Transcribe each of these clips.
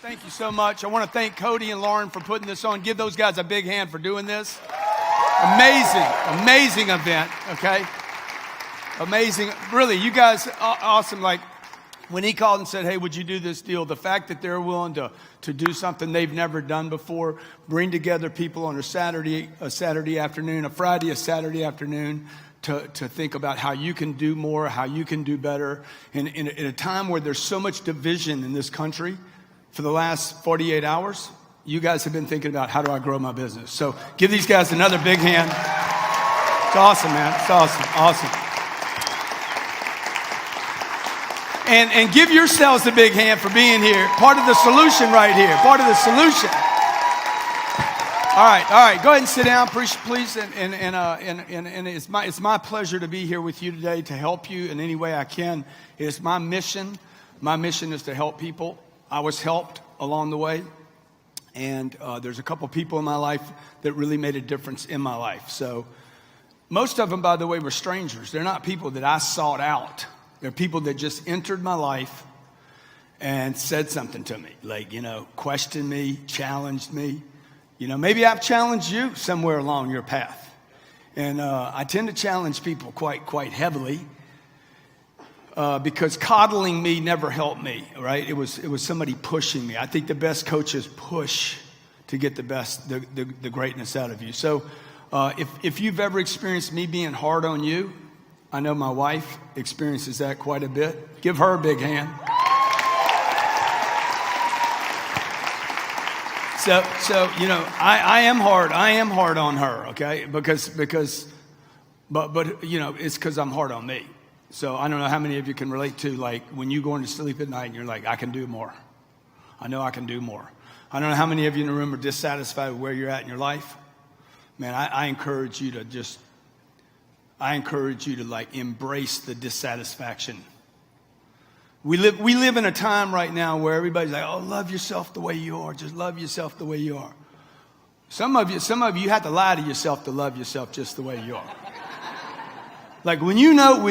Thank you so much. I want to thank Cody and Lauren for putting this on. Give those guys a big hand for doing this. Amazing event, okay? Amazing. Really, you guys, awesome. Like, when he called and said, hey, would you do this deal? The fact that they're willing to do something they've never done before, bring together people on a Saturday afternoon, a Friday, a Saturday afternoon, to think about how you can do more, how you can do better. In a time where there's so much division in this country, for the last 48 hours, you guys have been thinking about, how do I grow my business? So give these guys another big hand. It's awesome, man. It's awesome. And give yourselves a big hand for being here. Part of the solution right here. Part of the solution. All right. Go ahead and sit down, please. And it's my pleasure to be here with you today to help you in any way I can. It's my mission. My mission is to help people. I was helped along the way. And there's a couple people in my life that really made a difference in my life. So most of them, by the way, were strangers. They're not people that I sought out. They're people that just entered my life and said something to me, like, questioned me, challenged me. Maybe I've challenged you somewhere along your path. And I tend to challenge people quite heavily because coddling me never helped me, right? It was somebody pushing me. I think the best coaches push to get the greatness out of you. So if you've ever experienced me being hard on you, I know my wife experiences that quite a bit. Give her a big hand. So I am hard. I am hard on her, okay? But it's because I'm hard on me. So I don't know how many of you can relate to, like, when you go into sleep at night and you're like, I can do more. I know I can do more. I don't know how many of you in the room are dissatisfied with where you're at in your life. Man, I encourage you to like embrace the dissatisfaction. We live in a time right now where everybody's like, oh, love yourself the way you are. Just love yourself the way you are. Some of you have to lie to yourself to love yourself just the way you are. Like when you know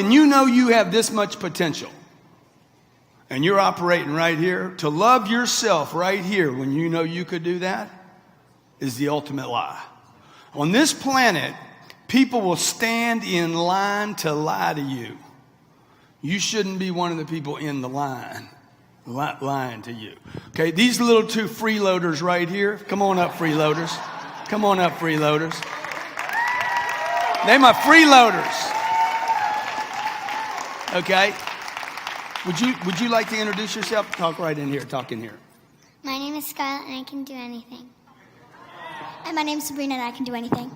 you have this much potential and you're operating right here, to love yourself right here when you know you could do that is the ultimate lie. On this planet, people will stand in line to lie to you. You shouldn't be one of the people in the line lying to you. Okay, these little two freeloaders right here. Come on up, freeloaders. Come on up, freeloaders. They're my freeloaders. Okay. Would you like to introduce yourself? Talk right in here. Talk in here. My name is Skylar, and I can do anything. And my name is Sabrina, and I can do anything.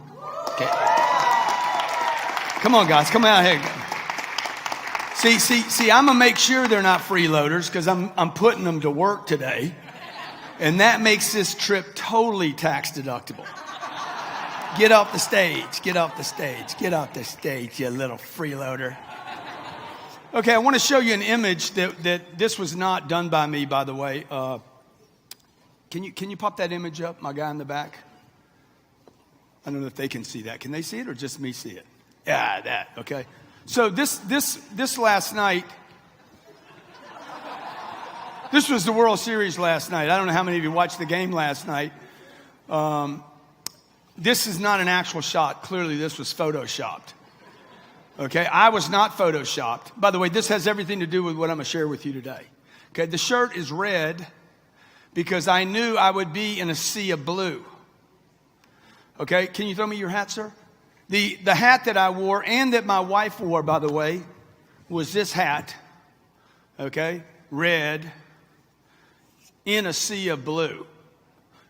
Okay. Come on, guys. Come out here. See, I'm going to make sure they're not freeloaders because I'm putting them to work today. And that makes this trip totally tax deductible. Get off the stage. Get off the stage. Get off the stage, you little freeloader. Okay, I want to show you an image that this was not done by me, by the way. Can you pop that image up, my guy in the back? I don't know if they can see that. Can they see it or just me see it? Yeah, that. Okay. So this last night, this was the World Series last night. I don't know how many of you watched the game last night. This is not an actual shot. Clearly, this was photoshopped. Okay, I was not photoshopped. By the way, this has everything to do with what I'm going to share with you today. Okay, the shirt is red because I knew I would be in a sea of blue. Okay, can you throw me your hat, sir? The hat that I wore and that my wife wore, by the way, was this hat. Okay, red in a sea of blue.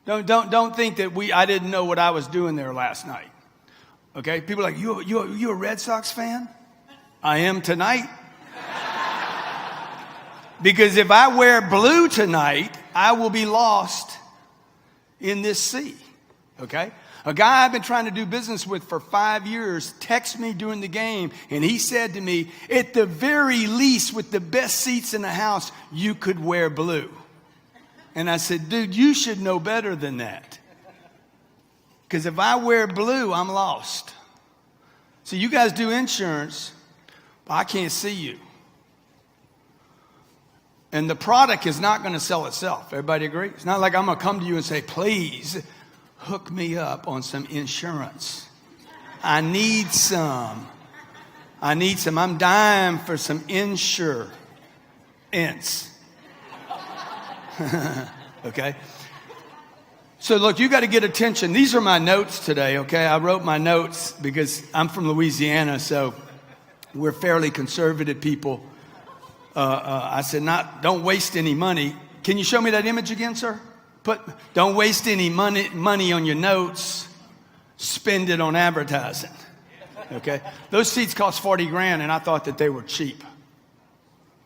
Don't think that I didn't know what I was doing there last night. Okay, people are like, you a Red Sox fan? I am tonight. Because if I wear blue tonight, I will be lost in this sea. Okay? A guy I've been trying to do business with for 5 years texted me during the game, and he said to me, at the very least, with the best seats in the house, you could wear blue. And I said, dude, you should know better than that. Because if I wear blue, I'm lost. So you guys do insurance, but I can't see you. And the product is not going to sell itself. Everybody agree? It's not like I'm going to come to you and say, please hook me up on some insurance. I need some. I'm dying for some insurance. Okay? So look, you got to get attention. These are my notes today, okay? I wrote my notes because I'm from Louisiana, so we're fairly conservative people. I said, don't waste any money. Can you show me that image again, sir? Don't waste any money on your notes. Spend it on advertising. Okay? Those seats cost $40,000, and I thought that they were cheap.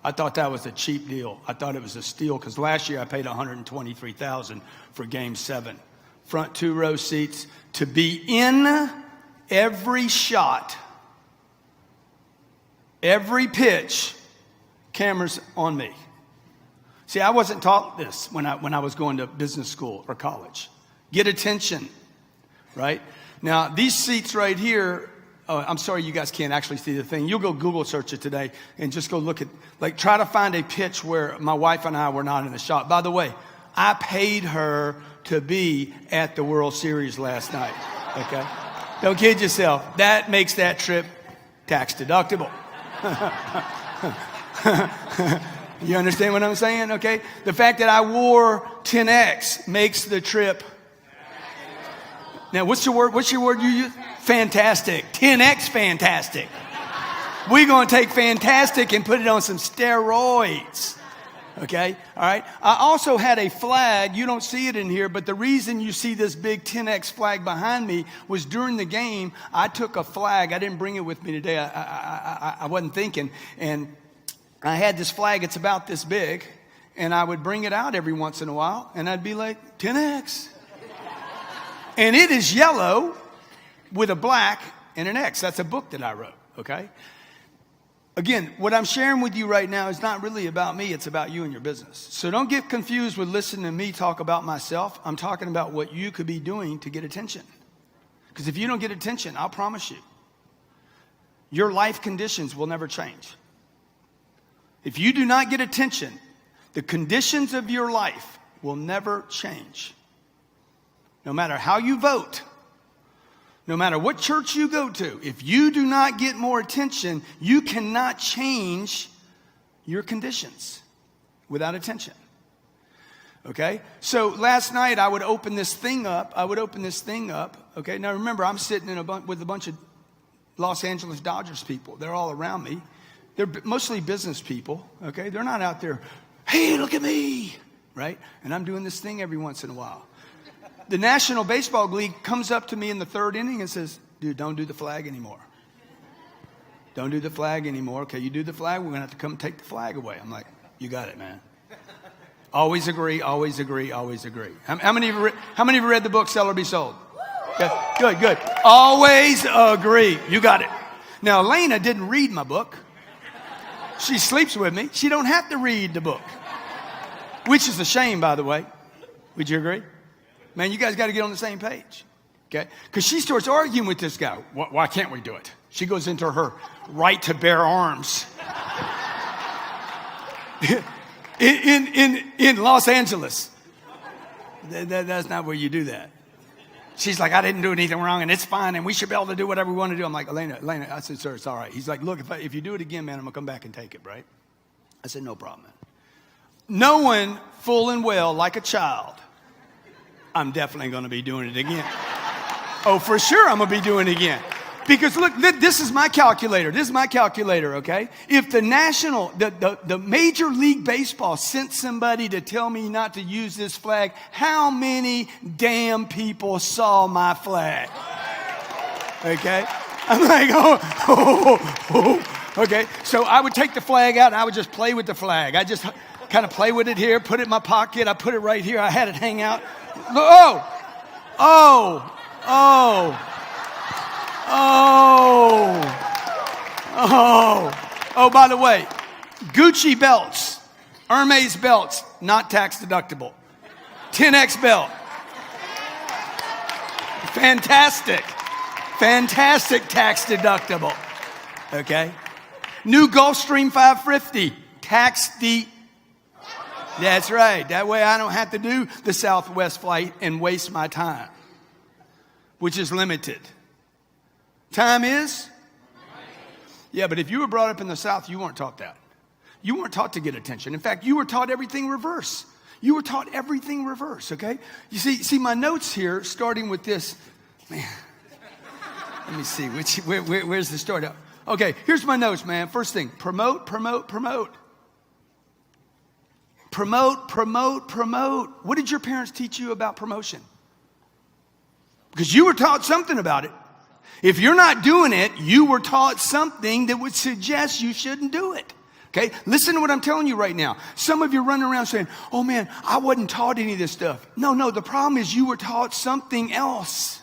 I thought that was a cheap deal. I thought it was a steal because last year I paid $123,000 for Game 7. Front 2-row seats to be in every shot, every pitch. Cameras on me. See, I wasn't taught this when I was going to business school or college. Get attention, right? Now, these seats right here, I'm sorry you guys can't actually see the thing. You'll go Google search it today and just go look at, try to find a pitch where my wife and I were not in the shot. By the way, I paid her to be at the World Series last night, okay? Don't kid yourself. That makes that trip tax deductible. You understand what I'm saying? Okay. The fact that I wore 10X makes the trip. Now, what's your word you use? Fantastic. 10X fantastic. We're going to take fantastic and put it on some steroids. Okay. All right. I also had a flag. You don't see it in here, but the reason you see this big 10X flag behind me was during the game. I took a flag. I didn't bring it with me today. I wasn't thinking. And I had this flag, it's about this big, and I would bring it out every once in a while, and I'd be like, 10X. And it is yellow with a black and an X. That's a book that I wrote, okay? Again, what I'm sharing with you right now is not really about me, it's about you and your business. So don't get confused with listening to me talk about myself. I'm talking about what you could be doing to get attention. Because if you don't get attention, I'll promise you, your life conditions will never change. If you do not get attention, the conditions of your life will never change. No matter how you vote, no matter what church you go to, if you do not get more attention, you cannot change your conditions without attention. Okay? So last night I would open this thing up. Okay? Now remember, I'm sitting with a bunch of Los Angeles Dodgers people. They're all around me. They're mostly business people, okay? They're not out there, hey, look at me, right? And I'm doing this thing every once in a while. The National Baseball League comes up to me in the third inning and says, dude, don't do the flag anymore. Don't do the flag anymore. Okay, you do the flag, we're going to have to come take the flag away. I'm like, you got it, man. Always agree, always agree, always agree. How many of you read the book Sell or Be Sold? Okay, good. Always agree. You got it. Now, Elena didn't read my book. She sleeps with me. She don't have to read the book. Which is a shame, by the way. Would you agree? Man, you guys got to get on the same page. Okay? Because she starts arguing with this guy. Why can't we do it? She goes into her right to bear arms. in Los Angeles. That's not where you do that. She's like, I didn't do anything wrong, and it's fine, and we should be able to do whatever we want to do. I'm like, Elena, I said, sir, it's all right. He's like, look, if you do it again, man, I'm going to come back and take it, right? I said, no problem, man. Knowing full and well, like a child, I'm definitely going to be doing it again. Oh, for sure I'm going to be doing it again. Because look, this is my calculator. This is my calculator, okay? If the Major League Baseball sent somebody to tell me not to use this flag, how many damn people saw my flag? Okay? I'm like, oh. Okay, so I would take the flag out and I would just play with the flag. I just kind of play with it here, put it in my pocket. I put it right here. I had it hang out. Oh, by the way, Gucci belts, Hermes belts, not tax deductible. 10X belt. Fantastic tax deductible. Okay? New Gulfstream 550, tax That's right. That way I don't have to do the Southwest flight and waste my time, which is limited. Time is? Yeah, but if you were brought up in the South, you weren't taught that. You weren't taught to get attention. In fact, you were taught everything reverse. You were taught everything reverse, okay? You see my notes here, starting with this. Man, let me see. Where's the start? Okay, here's my notes, man. First thing, promote, promote, promote. Promote, promote, promote. What did your parents teach you about promotion? Because you were taught something about it. If you're not doing it, you were taught something that would suggest you shouldn't do it. Okay, listen to what I'm telling you right now. Some of you are running around saying, oh man, I wasn't taught any of this stuff. No, the problem is you were taught something else.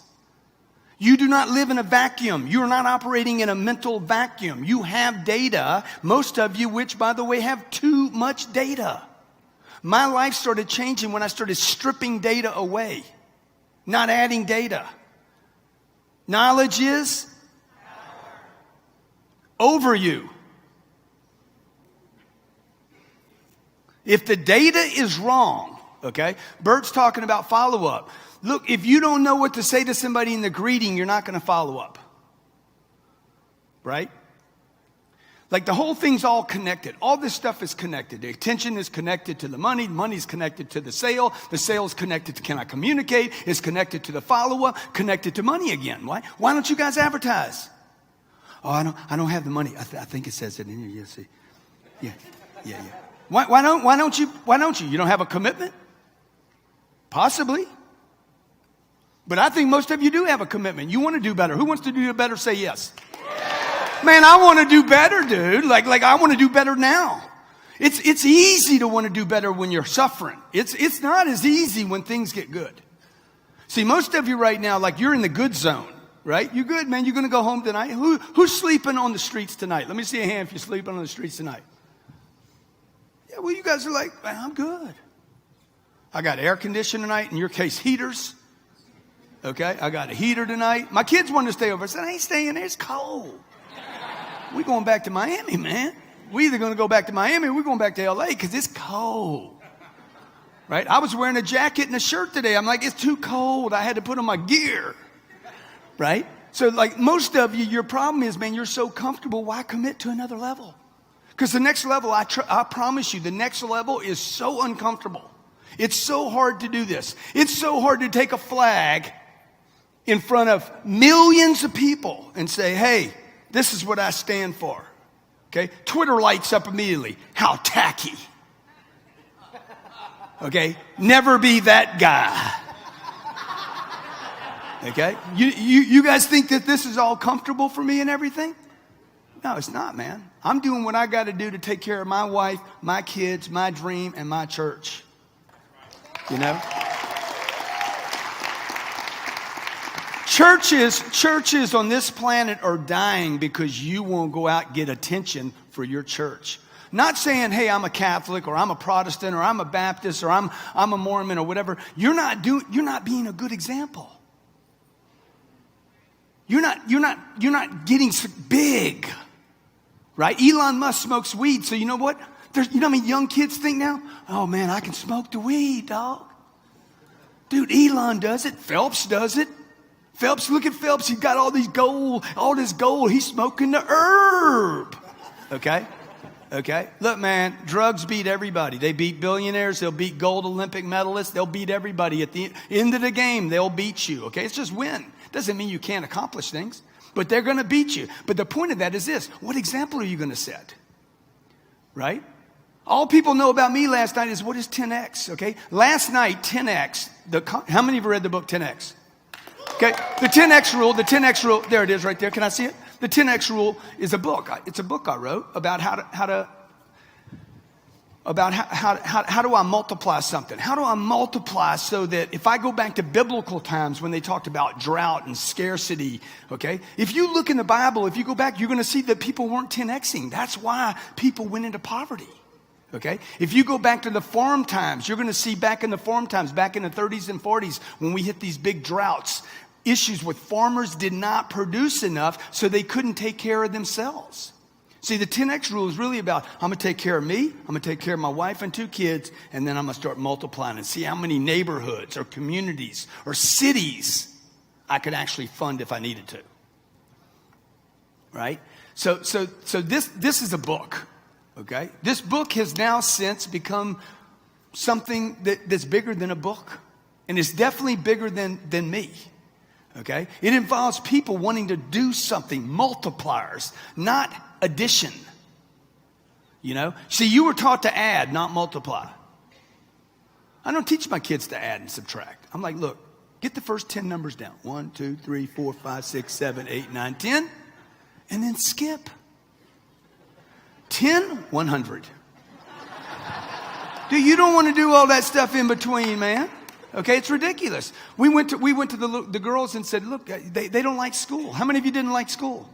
You do not live in a vacuum. You are not operating in a mental vacuum. You have data, most of you, which by the way, have too much data. My life started changing when I started stripping data away, not adding data. Knowledge is over you. If the data is wrong, okay, Bert's talking about follow-up. Look, if you don't know what to say to somebody in the greeting, you're not going to follow up. Right? Like the whole thing's all connected. All this stuff is connected. The attention is connected to the money. The money's connected to the sale. The sale's connected to can I communicate? It's connected to the follow-up, connected to money again. Why don't you guys advertise? Oh, I don't have the money. I think it says it in here. Yeah, see. Yeah. Why don't you? You don't have a commitment? Possibly. But I think most of you do have a commitment. You want to do better. Who wants to do better? Say yes. Man, I want to do better, dude. Like I want to do better now. It's easy to want to do better when you're suffering. It's not as easy when things get good. See, most of you right now, like you're in the good zone, right? You good, man. You're going to go home tonight. Who's sleeping on the streets tonight? Let me see a hand if you're sleeping on the streets tonight. Yeah, well, you guys are like, man, I'm good. I got air conditioning tonight. In your case, heaters. Okay, I got a heater tonight. My kids wanted to stay over. I said, I ain't staying there. It's cold. We're going back to Miami, man. We're either going to go back to Miami or we're going back to L.A. because it's cold. Right? I was wearing a jacket and a shirt today. I'm like, it's too cold. I had to put on my gear. Right? So like most of you, your problem is, man, you're so comfortable. Why commit to another level? Because the next level, I promise you, the next level is so uncomfortable. It's so hard to do this. It's so hard to take a flag in front of millions of people and say, hey, this is what I stand for. Okay? Twitter lights up immediately. How tacky. Okay? Never be that guy. Okay? You guys think that this is all comfortable for me and everything? No, it's not, man. I'm doing what I got to do to take care of my wife, my kids, my dream, and my church. You know? Churches on this planet are dying because you won't go out and get attention for your church. Not saying, hey, I'm a Catholic or I'm a Protestant or I'm a Baptist or I'm a Mormon or whatever. You're not being a good example. You're not getting big. Right? Elon Musk smokes weed, so you know what? You know how many young kids think now? Oh man, I can smoke the weed, dog. Dude, Elon does it. Phelps does it. Phelps, look at Phelps. He got all this gold. He's smoking the herb. Okay? Look, man, drugs beat everybody. They beat billionaires. They'll beat gold Olympic medalists. They'll beat everybody. At the end of the game, they'll beat you. Okay? It's just win. Doesn't mean you can't accomplish things, but they're going to beat you. But the point of that is this. What example are you going to set? Right? All people know about me last night is what is 10X, okay? Last night, 10X. How many of you read the book 10X? Okay, the 10X rule, there it is right there. Can I see it? The 10X rule is a book. It's a book I wrote about how do I multiply something? How do I multiply so that if I go back to biblical times when they talked about drought and scarcity, okay? If you look in the Bible, if you go back, you're going to see that people weren't 10Xing. That's why people went into poverty. Okay? If you go back to the farm times, you're going to see back in the farm times, back in the 30s and 40s, when we hit these big droughts, issues with farmers did not produce enough, so they couldn't take care of themselves. See, the 10X rule is really about, I'm going to take care of me, I'm going to take care of my wife and 2 kids, and then I'm going to start multiplying and see how many neighborhoods or communities or cities I could actually fund if I needed to. Right? So this is a book, okay? This book has now since become something that's bigger than a book. And it's definitely bigger than me, okay? It involves people wanting to do something, multipliers, not addition. You know? See, you were taught to add, not multiply. I don't teach my kids to add and subtract. I'm like, look, get the first 10 numbers down. 1, 2, 3, 4, 5, 6, 7, 8, 9, 10. And then skip. 10, 100. Dude, you don't want to do all that stuff in between, man. Okay, it's ridiculous. We went to the girls and said, look, they don't like school. How many of you didn't like school?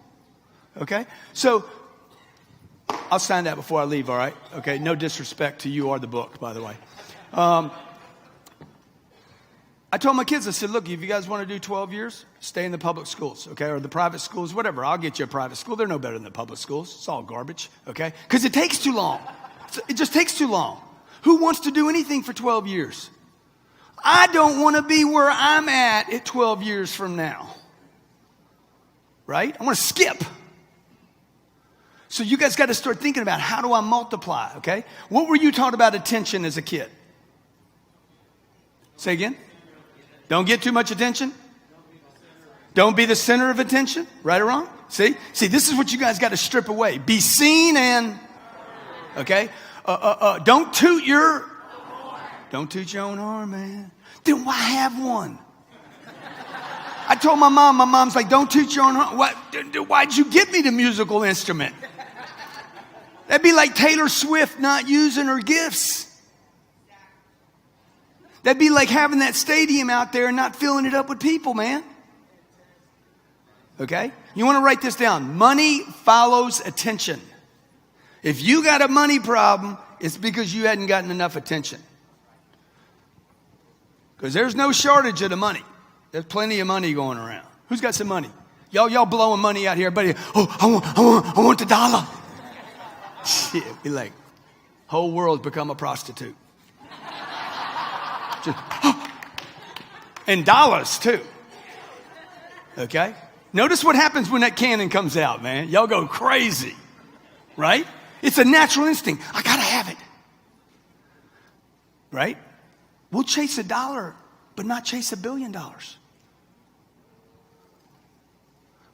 Okay, so I'll sign that before I leave, all right? Okay, no disrespect to you or the book, by the way. I told my kids, I said, look, if you guys want to do 12 years, stay in the public schools, okay, or the private schools, whatever. I'll get you a private school. They're no better than the public schools. It's all garbage, okay? Because it takes too long. It just takes too long. Who wants to do anything for 12 years? I don't want to be where I'm at 12 years from now, right? I want to skip. So you guys got to start thinking about, how do I multiply, okay? What were you taught about attention as a kid? Say again? Don't get too much attention. Don't be the center of attention. Right or wrong? See, this is what you guys got to strip away. Be seen and, okay? Don't toot your own horn, man. Then why have one? I told my mom's like, don't toot your own horn. Why'd you get me the musical instrument? That'd be like Taylor Swift not using her gifts. That'd be like having that stadium out there and not filling it up with people, man. Okay? You want to write this down. Money follows attention. If you got a money problem, it's because you hadn't gotten enough attention. Because there's no shortage of the money. There's plenty of money going around. Who's got some money? Y'all blowing money out here. Everybody, I want the dollar. Shit, be like, whole world's become a prostitute. And dollars too. Okay? Notice what happens when that cannon comes out, man. Y'all go crazy. Right? It's a natural instinct. I gotta have it. Right? We'll chase $1, but not chase $1 billion.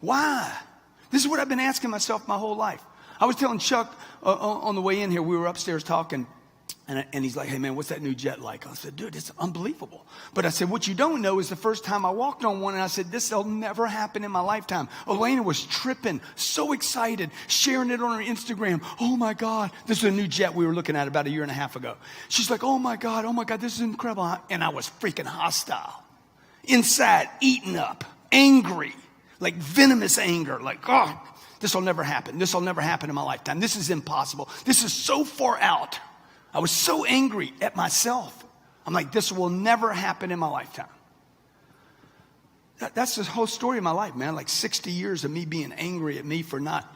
Why? This is what I've been asking myself my whole life. I was telling Chuck on the way in here, we were upstairs talking, and he's like, hey, man, what's that new jet like? I said, dude, it's unbelievable. But I said, what you don't know is the first time I walked on one, and I said, this will never happen in my lifetime. Elena was tripping, so excited, sharing it on her Instagram. Oh, my God. This is a new jet we were looking at about 1.5 years ago. She's like, oh, my God, this is incredible. And I was freaking hostile. Inside, eaten up, angry, like venomous anger, like, oh, this will never happen. This will never happen in my lifetime. This is impossible. This is so far out. I was so angry at myself. I'm like, this will never happen in my lifetime. That's the whole story of my life, man. Like 60 years of me being angry at me for not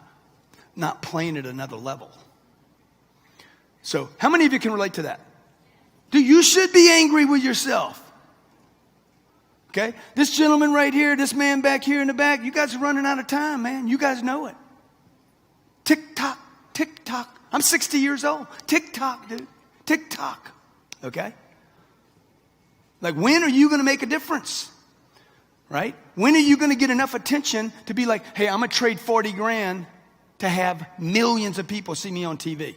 playing at another level. So how many of you can relate to that? Dude, you should be angry with yourself. Okay? This gentleman right here, this man back here in the back, you guys are running out of time, man. You guys know it. Tick tock, tick tock. I'm 60 years old. Tick tock, dude. Tick tock. Okay? Like, when are you going to make a difference? Right? When are you going to get enough attention to be like, hey, I'm going to trade 40 grand to have millions of people see me on TV?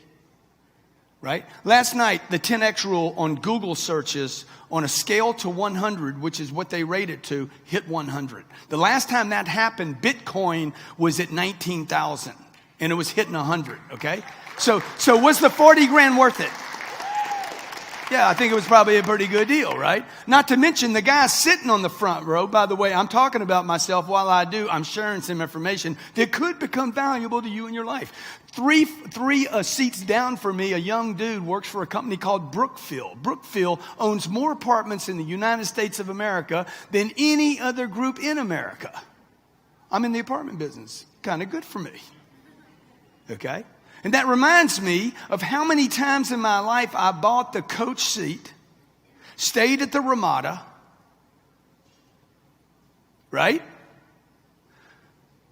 Right? Last night, the 10X rule on Google searches on a scale to 100, which is what they rate it to, hit 100. The last time that happened, Bitcoin was at 19,000 and it was hitting 100, okay? So was the 40 grand worth it? Yeah, I think it was probably a pretty good deal, right? Not to mention the guy sitting on the front row. By the way, I'm talking about myself while I do. I'm sharing some information that could become valuable to you in your life. Three seats down for me, a young dude works for a company called Brookfield. Brookfield owns more apartments in the United States of America than any other group in America. I'm in the apartment business. Kind of good for me. Okay? And that reminds me of how many times in my life I bought the coach seat, stayed at the Ramada, right?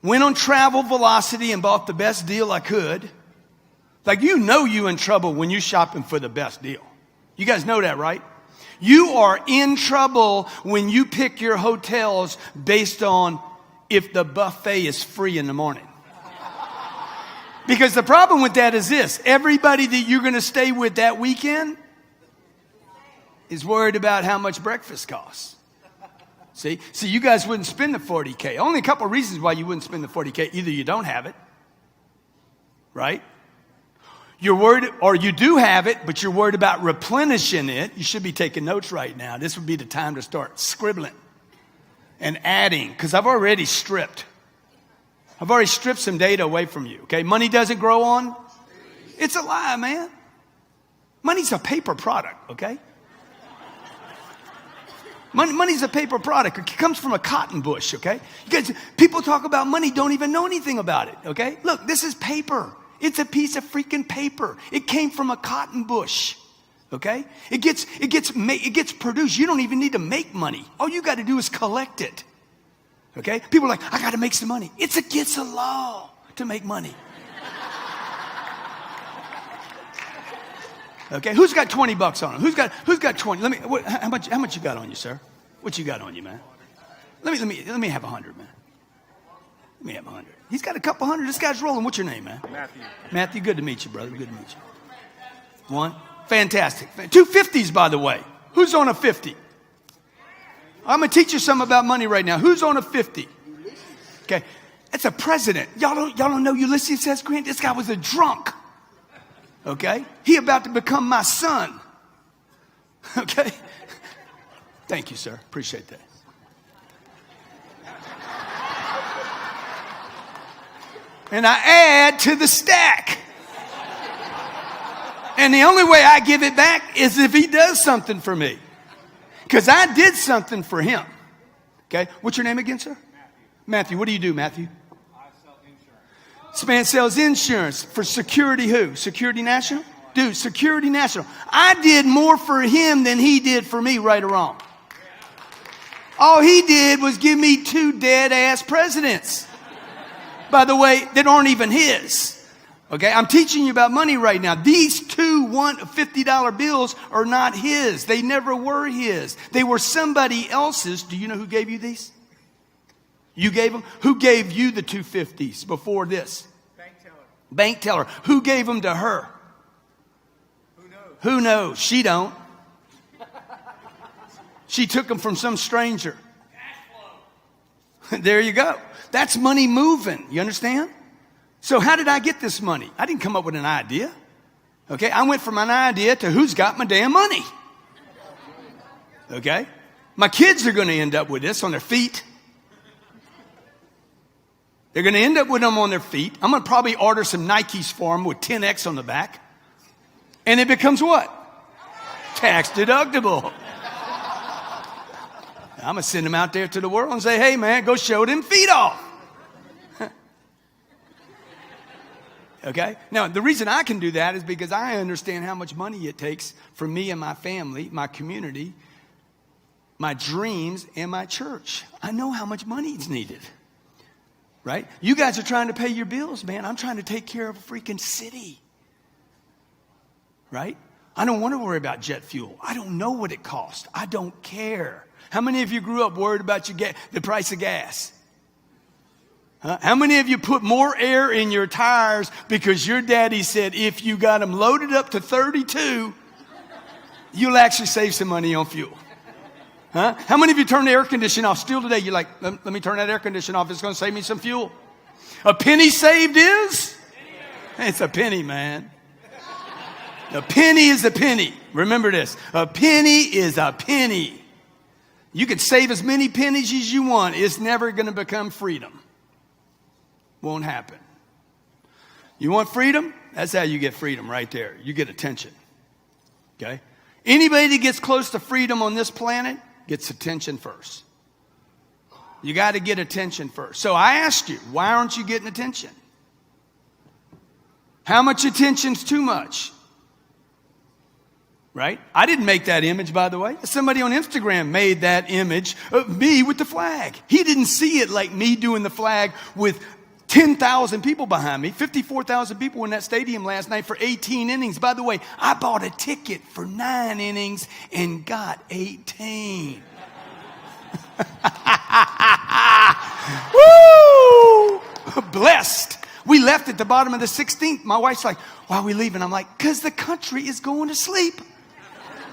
Went on Travel Velocity and bought the best deal I could. Like, you know you're in trouble when you're shopping for the best deal. You guys know that, right? You are in trouble when you pick your hotels based on if the buffet is free in the morning. Because the problem with that is this. Everybody that you're going to stay with that weekend is worried about how much breakfast costs. See, you guys wouldn't spend the $40K. Only a couple of reasons why you wouldn't spend the $40K. Either you don't have it, right? You're worried, or you do have it, but you're worried about replenishing it. You should be taking notes right now. This would be the time to start scribbling and adding, because I've already stripped. I've already stripped some data away from you, okay? Money doesn't grow on. It's a lie, man. Money's a paper product, okay? Money's a paper product. It comes from a cotton bush, okay? You guys, people talk about money, don't even know anything about it, okay? Look, this is paper. It's a piece of freaking paper. It came from a cotton bush, okay? It gets produced. You don't even need to make money. All you got to do is collect it, okay? People are like, I got to make some money. It's against the law to make money. Okay, who's got 20 bucks on him? Who's got 20? How much you got on you, sir? What you got on you, man? Let me have 100, man. Let me have 100. He's got a couple hundred. This guy's rolling. What's your name, man? Matthew. Matthew, good to meet you, brother. Good to meet you. One. Fantastic. 250s, by the way. Who's on a 50? I'm going to teach you something about money right now. Who's on a 50? Okay. That's a president. Y'all don't know Ulysses S. Grant? This guy was a drunk. Okay? He about to become my son. Okay? Thank you, sir. Appreciate that. And I add to the stack. And the only way I give it back is if he does something for me. Because I did something for him. Okay? What's your name again, sir? Matthew. What do you do, Matthew? I sell insurance. This man sells insurance for Security who? Security National? Dude, Security National. I did more for him than he did for me, right or wrong. All he did was give me 2 dead-ass presidents. By the way, that aren't even his. Okay, I'm teaching you about money right now. These 2 $50 bills are not his. They never were his. They were somebody else's. Do you know who gave you these? You gave them? Who gave you the 250s before this? Bank teller. Bank teller. Who gave them to her? Who knows? Who knows? She don't. She took them from some stranger. Cash flow. There you go. That's money moving. You understand? So how did I get this money? I didn't come up with an idea. Okay, I went from an idea to who's got my damn money. Okay? My kids are going to end up with this on their feet. They're going to end up with them on their feet. I'm going to probably order some Nikes for them with 10X on the back. And it becomes what? Tax deductible. I'm going to send them out there to the world and say, hey, man, go show them feet off. Okay? Now, the reason I can do that is because I understand how much money it takes for me and my family, my community, my dreams, and my church. I know how much money is needed. Right? You guys are trying to pay your bills, man. I'm trying to take care of a freaking city. Right? I don't want to worry about jet fuel. I don't know what it costs. I don't care. How many of you grew up worried about the price of gas? Huh? How many of you put more air in your tires because your daddy said if you got them loaded up to 32, you'll actually save some money on fuel? Huh? How many of you turn the air conditioning off still today? You're like, let me turn that air conditioning off. It's going to save me some fuel. A penny saved is? It's a penny, man. A penny is a penny. Remember this. A penny is a penny. You can save as many pennies as you want. It's never going to become freedom. Won't happen. You want freedom? That's how you get freedom right there. You get attention. Okay? Anybody that gets close to freedom on this planet gets attention first. You got to get attention first. So I asked you, why aren't you getting attention? How much attention's too much? Right? I didn't make that image, by the way. Somebody on Instagram made that image of me with the flag. He didn't see it like me doing the flag with 10,000 people behind me. 54,000 people in that stadium last night for 18 innings. By the way, I bought a ticket for 9 innings and got 18. Woo! Blessed. We left at the bottom of the 16th. My wife's like, why are we leaving? I'm like, because the country is going to sleep.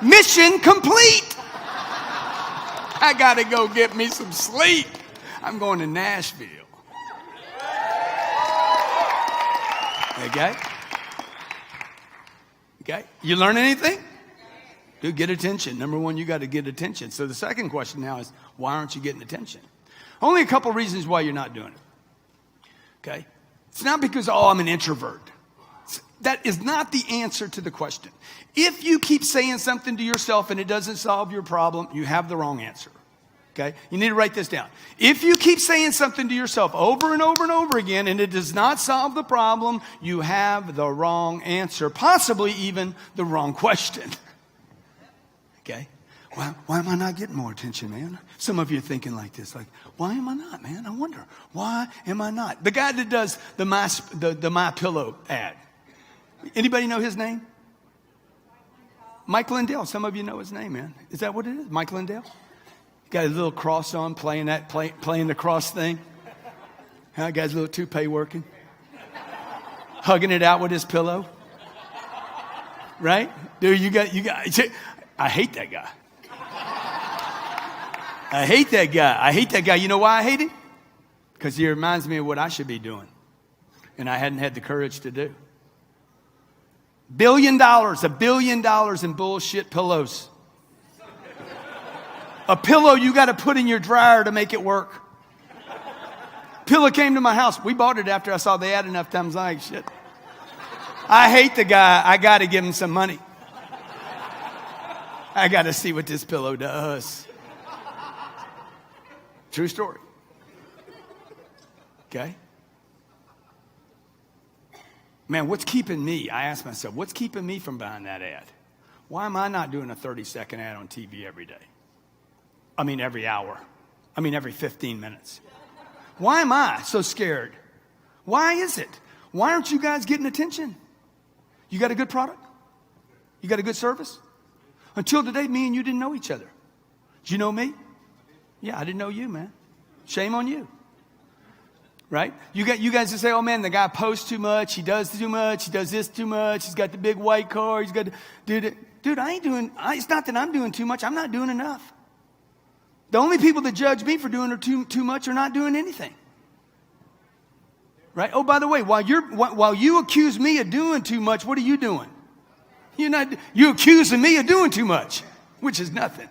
Mission complete. I got to go get me some sleep. I'm going to Nashville. Okay? Okay? You learn anything? Dude, get attention. Number one, you got to get attention. So the second question now is, why aren't you getting attention? Only a couple reasons why you're not doing it. Okay? It's not because, I'm an introvert. That is not the answer to the question. If you keep saying something to yourself and it doesn't solve your problem, you have the wrong answer. Okay? You need to write this down. If you keep saying something to yourself over and over and over again and it does not solve the problem, you have the wrong answer, possibly even the wrong question. Okay? Why am I not getting more attention, man? Some of you are thinking like this, like, why am I not, man? I wonder, why am I not? The guy that does the My Pillow ad. Anybody know his name? Mike Lindell. Some of you know his name, man. Is that what it is? Mike Lindell? Got a little cross on, playing the cross thing. Got his little toupee working. Hugging it out with his pillow. Right? Dude, you got. I hate that guy. I hate that guy. You know why I hate him? Because he reminds me of what I should be doing. And I hadn't had the courage to do. $1 billion in bullshit pillows. A pillow you got to put in your dryer to make it work. Pillow came to my house. We bought it after I saw the ad enough times. Like, shit. I hate the guy. I got to give him some money. I got to see what this pillow does. True story. Okay? Man, what's keeping me? I ask myself, what's keeping me from buying that ad? Why am I not doing a 30-second ad on TV every day? I mean, every hour. I mean, every 15 minutes. Why am I so scared? Why is it? Why aren't you guys getting attention? You got a good product? You got a good service? Until today, me and you didn't know each other. Did you know me? Yeah, I didn't know you, man. Shame on you. Right? You guys that say, oh man, the guy posts too much, he does too much, he does this too much, he's got the big white car, he's got dude, it's not that I'm doing too much, I'm not doing enough. The only people that judge me for doing too much are not doing anything. Right? Oh, by the way, while you accuse me of doing too much, what are you doing? You accusing me of doing too much, which is nothing.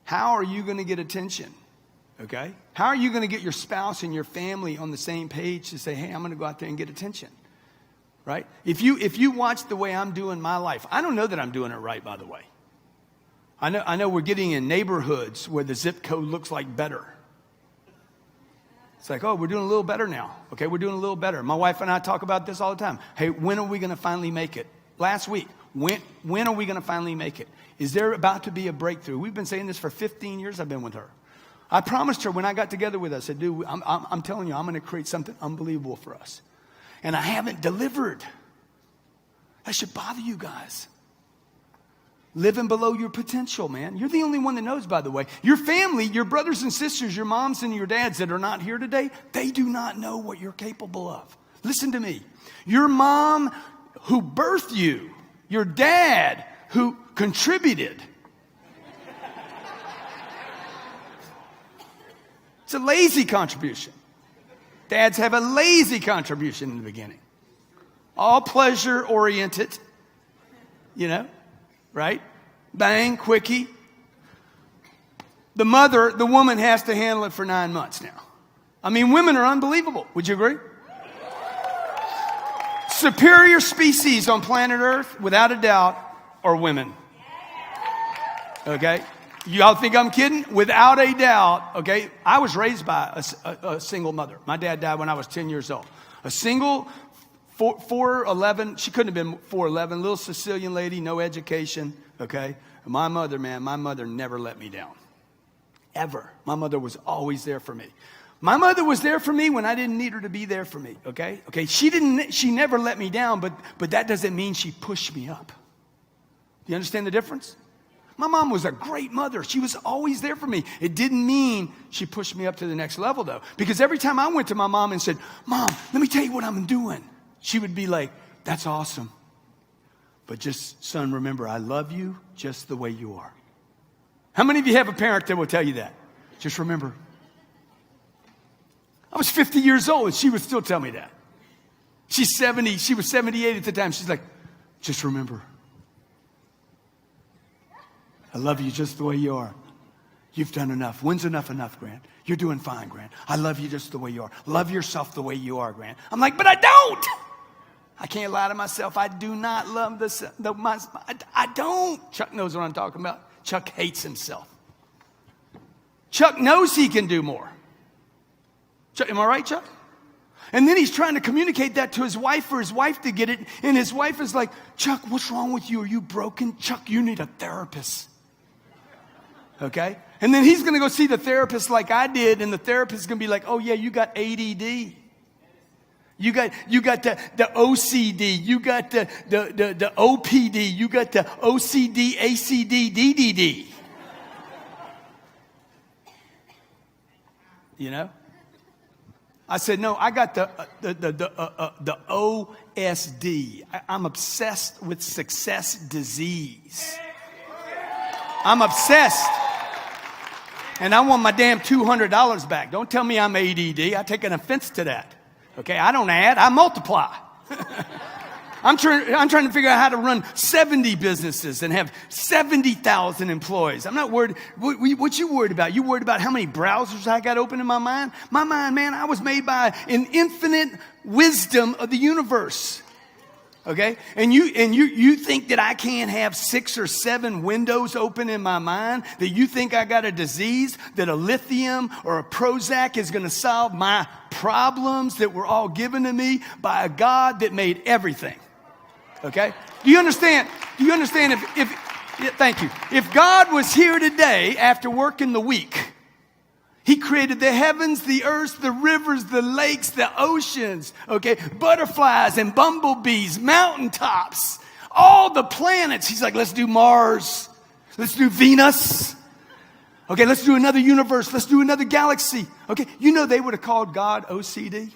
How are you going to get attention? Okay? How are you going to get your spouse and your family on the same page to say, hey, I'm going to go out there and get attention? Right? If you watch the way I'm doing my life, I don't know that I'm doing it right, by the way. I know we're getting in neighborhoods where the zip code looks like better. It's like, oh, we're doing a little better now. Okay, we're doing a little better. My wife and I talk about this all the time. Hey, when are we going to finally make it? Last week, when are we going to finally make it? Is there about to be a breakthrough? We've been saying this for 15 years I've been with her. I promised her when I got together with her, I said, dude, I'm telling you, I'm going to create something unbelievable for us. And I haven't delivered. That should bother you guys. Living below your potential, man. You're the only one that knows, by the way. Your family, your brothers and sisters, your moms and your dads that are not here today, they do not know what you're capable of. Listen to me. Your mom who birthed you, your dad who contributed. It's a lazy contribution. Dads have a lazy contribution in the beginning. All pleasure oriented. Right? Bang, quickie. The woman has to handle it for 9 months now. I mean, women are unbelievable. Would you agree? Superior species on planet Earth, without a doubt, are women. Okay? Y'all think I'm kidding? Without a doubt, okay? I was raised by a single mother. My dad died when I was 10 years old. A single 4'11", she couldn't have been 4'11", little Sicilian lady, no education, okay? My mother, man, my mother never let me down. Ever. My mother was always there for me. My mother was there for me when I didn't need her to be there for me, okay? Okay, she never let me down, but that doesn't mean she pushed me up. Do you understand the difference? My mom was a great mother. She was always there for me. It didn't mean she pushed me up to the next level, though. Because every time I went to my mom and said, Mom, let me tell you what I'm doing, she would be like, that's awesome. But just, son, remember, I love you just the way you are. How many of you have a parent that will tell you that? Just remember. I was 50 years old, and she would still tell me that. She's 70. She was 78 at the time. She's like, just remember. I love you just the way you are. You've done enough. When's enough, Grant? You're doing fine, Grant. I love you just the way you are. Love yourself the way you are, Grant. I'm like, but I don't. I can't lie to myself. I do not love I don't. Chuck knows what I'm talking about. Chuck hates himself. Chuck knows he can do more. Chuck, am I right, Chuck? And then he's trying to communicate that to his wife for his wife to get it. And his wife is like, Chuck, what's wrong with you? Are you broken? Chuck, you need a therapist. Okay? And then he's going to go see the therapist like I did. And the therapist is going to be like, oh, yeah, you got ADD. You got the OCD. You got the OPD. You got the OCD, ACD, DDD. You know? I said, no, I got the OSD. I'm obsessed with success disease. I'm obsessed. And I want my damn $200 back. Don't tell me I'm ADD. I take an offense to that. Okay, I don't add, I multiply. I'm trying to figure out how to run 70 businesses and have 70,000 employees. I'm not worried. What you worried about? You worried about how many browsers I got open in my mind? My mind, man, I was made by an infinite wisdom of the universe. Okay? And you think that I can't have 6 or 7 windows open in my mind? That you think I got a disease? That a lithium or a Prozac is going to solve my problems that were all given to me by a God that made everything? Okay? Do you understand? Do you understand thank you. If God was here today after working the week, He created the heavens, the earth, the rivers, the lakes, the oceans, okay, butterflies and bumblebees, mountaintops, all the planets. He's like, let's do Mars. Let's do Venus. Okay, let's do another universe. Let's do another galaxy. Okay, you know they would have called God OCD.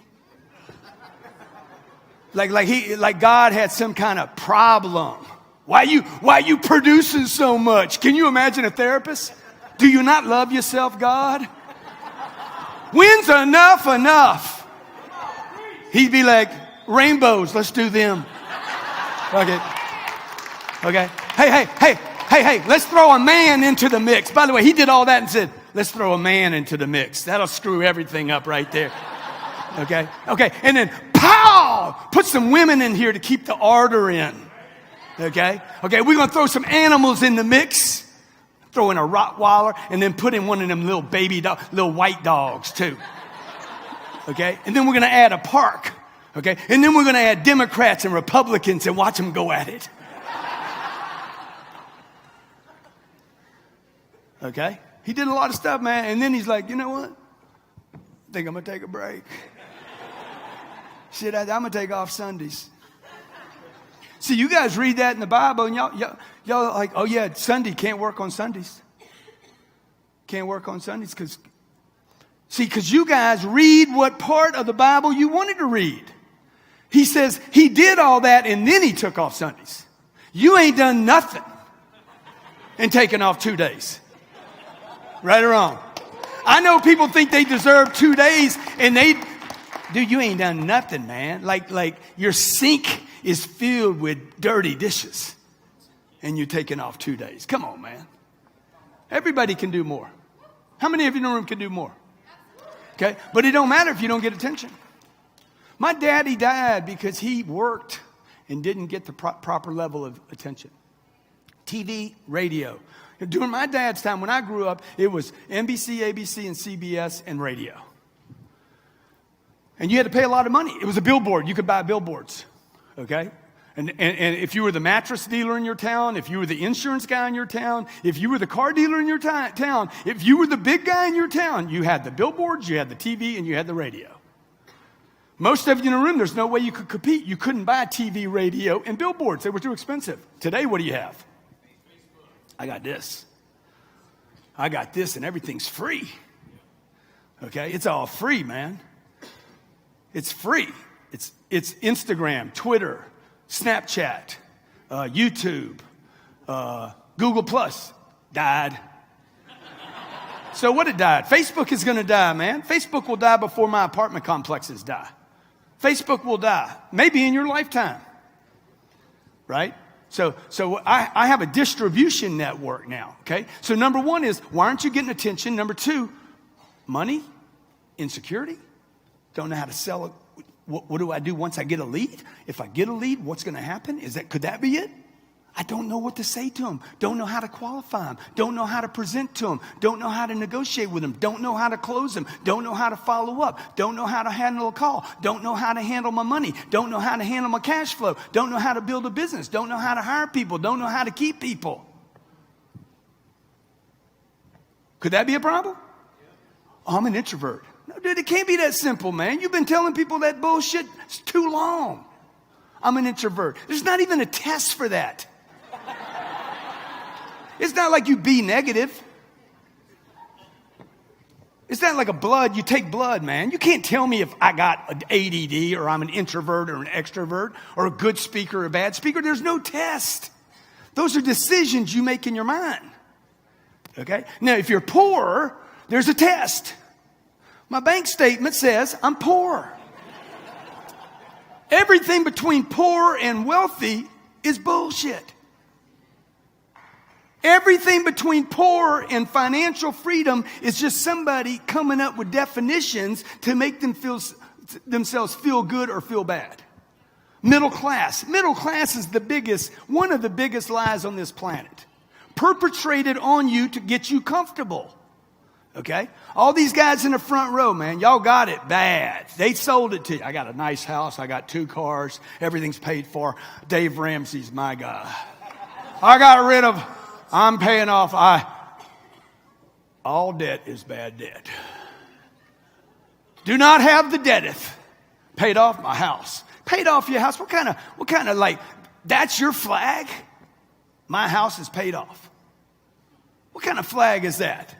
Like God had some kind of problem. Why you producing so much? Can you imagine a therapist? Do you not love yourself, God? When's enough? He'd be like, rainbows, let's do them. Okay. Hey, let's throw a man into the mix. By the way, he did all that and said, let's throw a man into the mix. That'll screw everything up right there. Okay. And then, pow! Put some women in here to keep the order in. Okay, we're going to throw some animals in the mix. Throw in a Rottweiler and then put in one of them little little white dogs too. Okay, and then we're going to add a park. Okay, and then we're going to add Democrats and Republicans and watch them go at it. Okay, he did a lot of stuff, man. And then he's like, you know what? I think I'm going to take a break. Shit, I'm going to take off Sundays. See, you guys read that in the Bible, and y'all like, oh yeah, Sunday, can't work on Sundays. Can't work on Sundays because you guys read what part of the Bible you wanted to read. He says he did all that and then he took off Sundays. You ain't done nothing and taken off 2 days. Right or wrong? I know people think they deserve 2 days and dude, you ain't done nothing, man. Like your sink is filled with dirty dishes and you're taking off 2 days. Come on, man. Everybody can do more. How many of you in the room can do more? Okay, but it don't matter if you don't get attention. My daddy died because he worked and didn't get the proper level of attention. TV, radio. During my dad's time, when I grew up, it was NBC, ABC, and CBS, and radio. And you had to pay a lot of money. It was a billboard. You could buy billboards, okay? And if you were the mattress dealer in your town, if you were the insurance guy in your town, if you were the car dealer in your town, if you were the big guy in your town, you had the billboards, you had the TV, and you had the radio. Most of you in the room, there's no way you could compete. You couldn't buy TV, radio, and billboards. They were too expensive. Today, what do you have? I got this. I got this, and everything's free. Okay? It's all free, man. It's free. It's Instagram, Twitter, Snapchat, YouTube, Google Plus died. So what it died? Facebook is going to die, man. Facebook will die before my apartment complexes die. Facebook will die, maybe in your lifetime, right? So I have a distribution network now, okay? So number one is, why aren't you getting attention? Number two, money, insecurity, don't know how to sell it. What do I do once I get a lead? If I get a lead, what's going to happen? Could that be it? I don't know what to say to them. Don't know how to qualify them. Don't know how to present to them. Don't know how to negotiate with them. Don't know how to close them. Don't know how to follow up. Don't know how to handle a call. Don't know how to handle my money. Don't know how to handle my cash flow. Don't know how to build a business. Don't know how to hire people. Don't know how to keep people. Could that be a problem? Oh, I'm an introvert. No, dude, it can't be that simple, man. You've been telling people that bullshit too long. I'm an introvert. There's not even a test for that. It's not like you be negative. It's not like you take blood, man. You can't tell me if I got an ADD or I'm an introvert or an extrovert or a good speaker or a bad speaker. There's no test. Those are decisions you make in your mind. Okay? Now, if you're poor, there's a test. My bank statement says I'm poor. Everything between poor and wealthy is bullshit. Everything between poor and financial freedom is just somebody coming up with definitions to make themselves feel good or feel bad. Middle class. Middle class is one of the biggest lies on this planet. Perpetrated on you to get you comfortable. Okay? All these guys in the front row, man, y'all got it bad. They sold it to you. I got a nice house. I got 2 cars. Everything's paid for. Dave Ramsey's my guy. I'm paying off. All debt is bad debt. Do not have the debteth. Paid off my house. Paid off your house. What kind of like, that's your flag? My house is paid off. What kind of flag is that?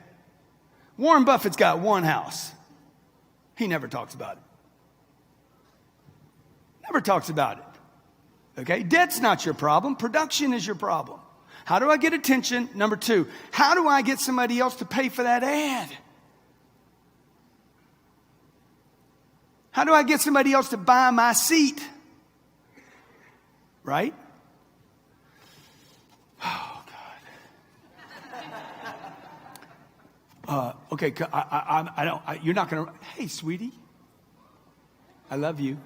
Warren Buffett's got one house. He never talks about it. Never talks about it. Okay? Debt's not your problem. Production is your problem. How do I get attention? Number 2, how do I get somebody else to pay for that ad? How do I get somebody else to buy my seat? Right? Oh, God. Okay, you're not going to, hey, sweetie, I love you.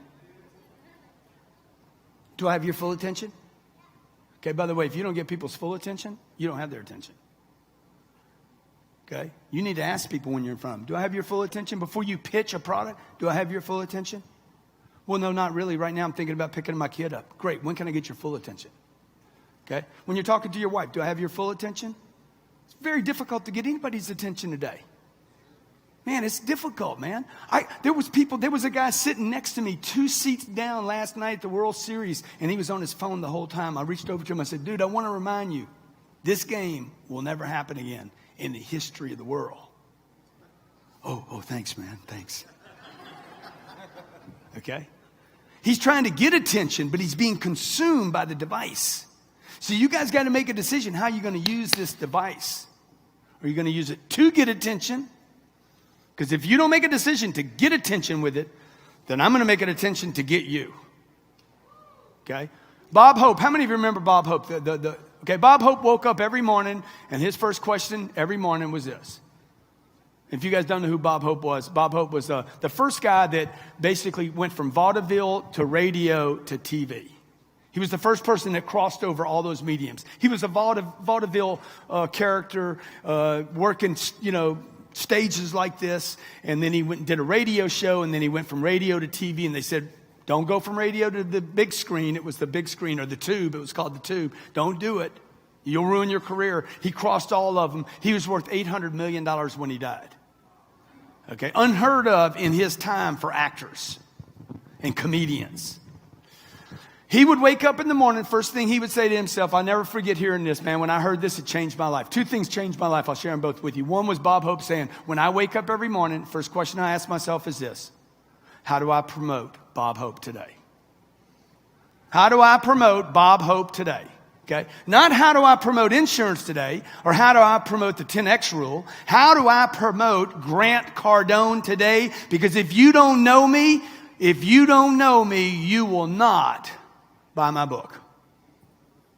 Do I have your full attention? Okay, by the way, if you don't get people's full attention, you don't have their attention. Okay? You need to ask people when you're in front of them, do I have your full attention? Before you pitch a product, do I have your full attention? Well, no, not really. Right now I'm thinking about picking my kid up. Great, when can I get your full attention? Okay? When you're talking to your wife, do I have your full attention? It's very difficult to get anybody's attention today. Man, it's difficult, man. There was a guy sitting next to me 2 seats down last night at the World Series, and he was on his phone the whole time. I reached over to him. I said, dude, I want to remind you, this game will never happen again in the history of the world. Oh, thanks, man. Thanks. Okay? He's trying to get attention, but he's being consumed by the device. So you guys got to make a decision how you're going to use this device. Are you going to use it to get attention? Because if you don't make a decision to get attention with it, then I'm going to make an attention to get you. Okay? Bob Hope. How many of you remember Bob Hope? Okay, Bob Hope woke up every morning, and his first question every morning was this. If you guys don't know who Bob Hope was the first guy that basically went from vaudeville to radio to TV. He was the first person that crossed over all those mediums. He was a vaudeville character, working, stages like this. And then he went and did a radio show, and then he went from radio to TV. And they said, don't go from radio to the big screen. It was the big screen, or the tube. It was called the tube. Don't do it. You'll ruin your career. He crossed all of them. He was worth $800 million when he died. Okay, unheard of in his time for actors and comedians. He would wake up in the morning, first thing he would say to himself, I'll never forget hearing this, man. When I heard this, it changed my life. Two things changed my life. I'll share them both with you. One was Bob Hope saying, when I wake up every morning, first question I ask myself is this: how do I promote Bob Hope today? How do I promote Bob Hope today? Okay? Not how do I promote insurance today, or how do I promote the 10X rule. How do I promote Grant Cardone today? Because if you don't know me, you will not buy my book.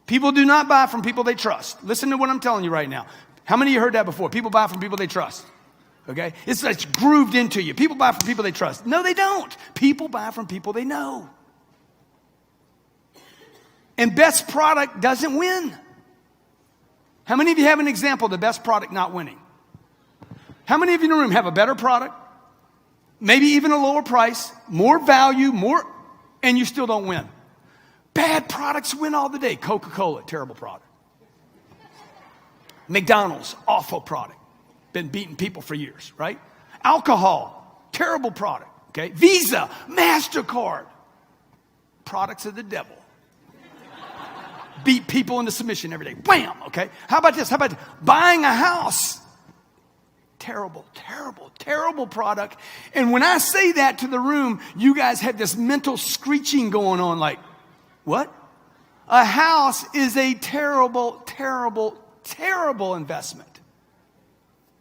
People do not buy from people they trust. Listen to what I'm telling you right now. How many of you heard that before? People buy from people they trust. Okay? It's grooved into you. People buy from people they trust. No, they don't. People buy from people they know. And best product doesn't win. How many of you have an example of the best product not winning? How many of you in the room have a better product? Maybe even a lower price, more value, and you still don't win? Bad products win all the day. Coca-Cola, terrible product. McDonald's, awful product. Been beating people for years, right? Alcohol, terrible product. Okay? Visa, MasterCard, products of the devil. Beat people into submission every day. Wham! Okay? How about this? How about buying a house? Terrible, terrible, terrible product. And when I say that to the room, you guys have this mental screeching going on like, what? A house is a terrible, terrible, terrible investment.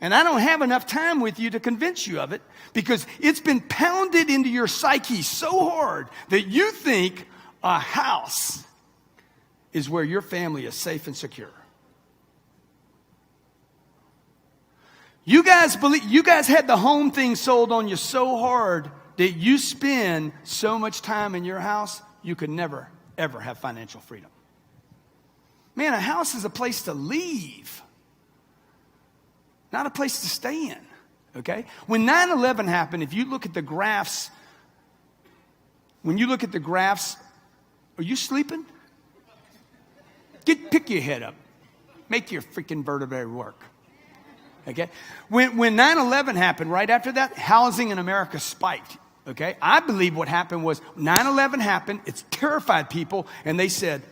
And I don't have enough time with you to convince you of it, because it's been pounded into your psyche so hard that you think a house is where your family is safe and secure. You guys had the home thing sold on you so hard that you spend so much time in your house, you could never, ever have financial freedom. Man, a house is a place to leave, not a place to stay in. Okay? When 9/11 happened, if you look at the graphs, are you sleeping? Pick your head up. Make your freaking vertebrae work. Okay? When 9/11 happened, right after that, housing in America spiked. Okay? I believe what happened was 9/11 happened. It's terrified people. And they said,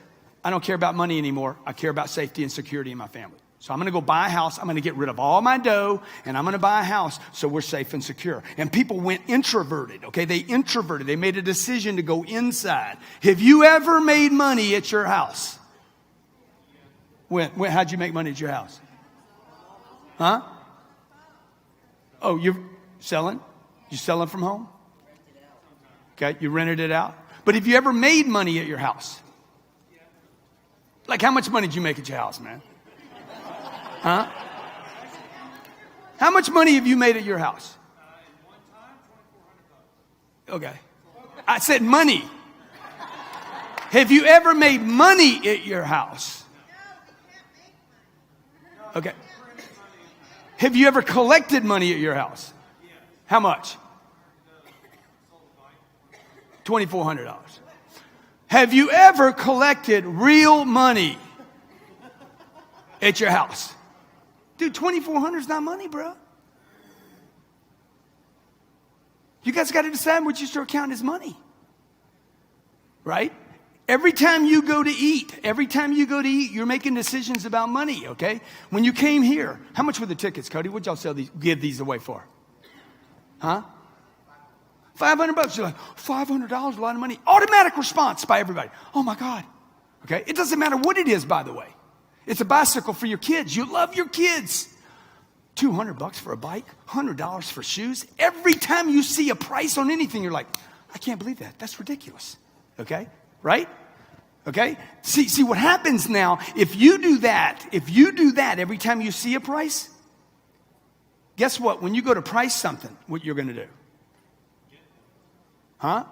I don't care about money anymore. I care about safety and security in my family. So I'm going to go buy a house. I'm going to get rid of all my dough, and I'm going to buy a house so we're safe and secure. And people went introverted. Okay? They introverted. They made a decision to go inside. Have you ever made money at your house? How'd you make money at your house? Huh? Oh, you're selling? You selling from home? Okay, you rented it out. But have you ever made money at your house? Like, how much money did you make at your house, man? Huh? How much money have you made at your house? Okay. I said money. Have you ever made money at your house? Okay. Have you ever collected money at your house? How much? $2,400. Have you ever collected real money at your house? Dude, $2,400 is not money, bro. You guys got to decide what you start counting as money. Right? Every time you go to eat, you're making decisions about money, okay? When you came here, how much were the tickets, Cody? What'd y'all give these away for? Huh? $500. You're like, $500, a lot of money. Automatic response by everybody. Oh my God. Okay? It doesn't matter what it is, by the way. It's a bicycle for your kids. You love your kids. $200 for a bike, $100 for shoes. Every time you see a price on anything, you're like, I can't believe that. That's ridiculous. Okay? Right? Okay? See what happens now, if you do that every time you see a price, guess what? When you go to price something, what you're going to do? Huh?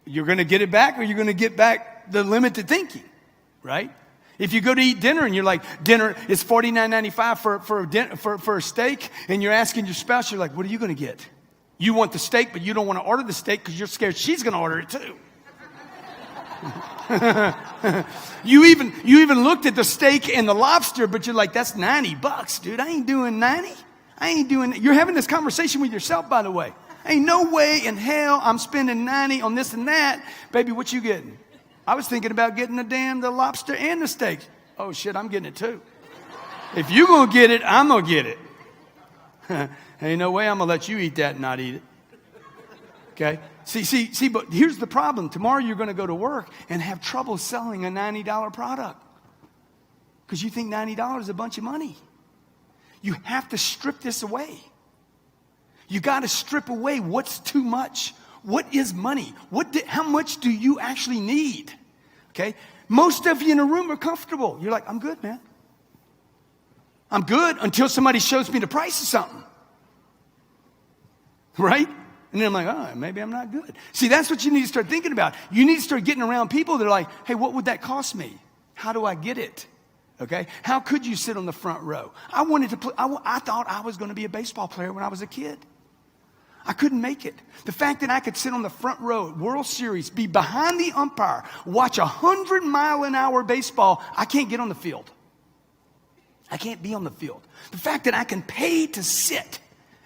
you're going to get it back or you're going to get back the limited thinking, right? If you go to eat dinner and you're like, dinner is $49.95 for a steak, and you're asking your spouse, you're like, what are you going to get? You want the steak, but you don't want to order the steak because you're scared she's going to order it too. You even looked at the steak and the lobster, but you're like, that's $90, dude. I ain't doing 90. You're having this conversation with yourself, by the way. Ain't no way in hell I'm spending 90 on this and that. Baby, what you getting? I was thinking about getting the lobster and the steak. Oh shit, I'm getting it too. If you gonna get it, I'm gonna get it. Ain't no way I'm gonna let you eat that and not eat it. Okay? See, but here's the problem. Tomorrow you're gonna go to work and have trouble selling a $90 product. Because you think $90 is a bunch of money. You have to strip this away. You gotta strip away what's too much. What is money? How much do you actually need? Okay? Most of you in a room are comfortable. You're like, I'm good, man. I'm good until somebody shows me the price of something. Right? And then I'm like, oh, maybe I'm not good. See, that's what you need to start thinking about. You need to start getting around people that are like, hey, what would that cost me? How do I get it? Okay? How could you sit on the front row? I thought I was going to be a baseball player when I was a kid. I couldn't make it. The fact that I could sit on the front row at World Series, be behind the umpire, watch 100-mile-an-hour baseball, I can't get on the field. I can't be on the field. The fact that I can pay to sit